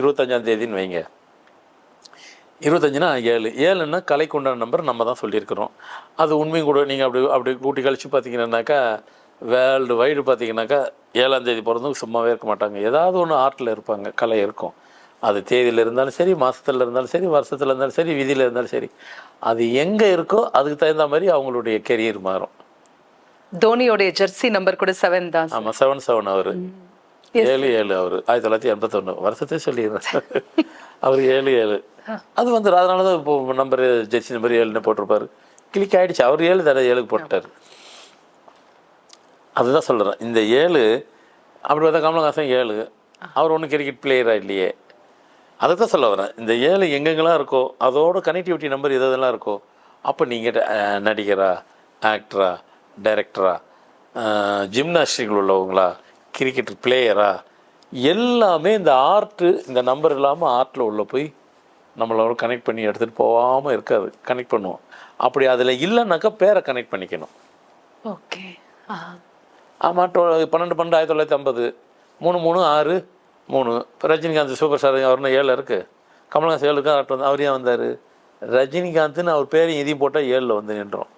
25 வைங்க. 25னா 7, 7ன்னா கலைக்கு உண்டான நம்பர் நம்ம தான் சொல்லியிருக்கிறோம். அது உண்மையும் கூட. நீங்கள் அப்படி கூட்டி கழிச்சு பார்த்தீங்கன்னாக்கா, வேர்ல்டு வைடு பார்த்தீங்கன்னாக்கா 7ஆம் பிறந்தவங்க சும்மாவே இருக்க மாட்டாங்க. ஏதாவது ஒன்று ஆர்ட்டில் இருப்பாங்க, கலை இருக்கும். அது தேதியில் இருந்தாலும் சரி, மாதத்தில் இருந்தாலும் சரி, வருஷத்தில் இருந்தாலும் சரி, விதியில் இருந்தாலும் சரி, அது எங்கே இருக்கோ அதுக்கு தகுந்த மாதிரி அவங்களுடைய கெரியர் மாறும். தோனியோடைய ஜெர்சி நம்பர் கூட 7 தான். ஆமாம், 7 அவர் 7 அவர் 1981 வருஷத்தே சொல்லிடுறேன். அவர் 7 அது வந்துடும். அதனால தான் இப்போ நம்பர் ஜெர்சி நம்பர் 7ன்னு போட்டிருப்பாரு. கிளிக் ஆகிடுச்சு. அவர் 7 தடவை 7க்கு போட்டார். அதுதான் சொல்கிறேன். இந்த 7 அப்படி பார்த்தா கமலஹாசன் 7, அவர் ஒன்றும் கிரிக்கெட் பிளேயராக இல்லையே. அதை தான் சொல்ல வரேன். இந்த 7 எங்கெங்கெல்லாம் இருக்கோ அதோட கனெக்டிவிட்டி நம்பர் எதெல்லாம் இருக்கோ, அப்போ நீங்கள் நடிகரா, ஆக்டரா, டைரக்டரா, ஜிம்னாஸ்டிக்கில் உள்ளவங்களா, கிரிக்கெட் பிளேயரா, எல்லாமே இந்த ஆர்ட்டு, இந்த நம்பர் இல்லாமல் ஆர்ட்டில் உள்ள போய் நம்மளோட கனெக்ட் பண்ணி எடுத்துகிட்டு போகாமல் இருக்காது. கனெக்ட் பண்ணுவோம். அப்படி அதில் இல்லைன்னாக்கா பேரை கனெக்ட் பண்ணிக்கணும். ஓகே. ஆமாம். 12/12/1950 3-3-6-3. இப்போ ரஜினிகாந்த் சூப்பர் ஸ்டார் அவர்னா 7 இருக்குது. கமலஹாசன் 7க்கு அவர் ஏன் வந்தார்? ரஜினிகாந்த்னு அவர் பேரையும் இதையும் போட்டால் 7ல் வந்து நின்றோம்.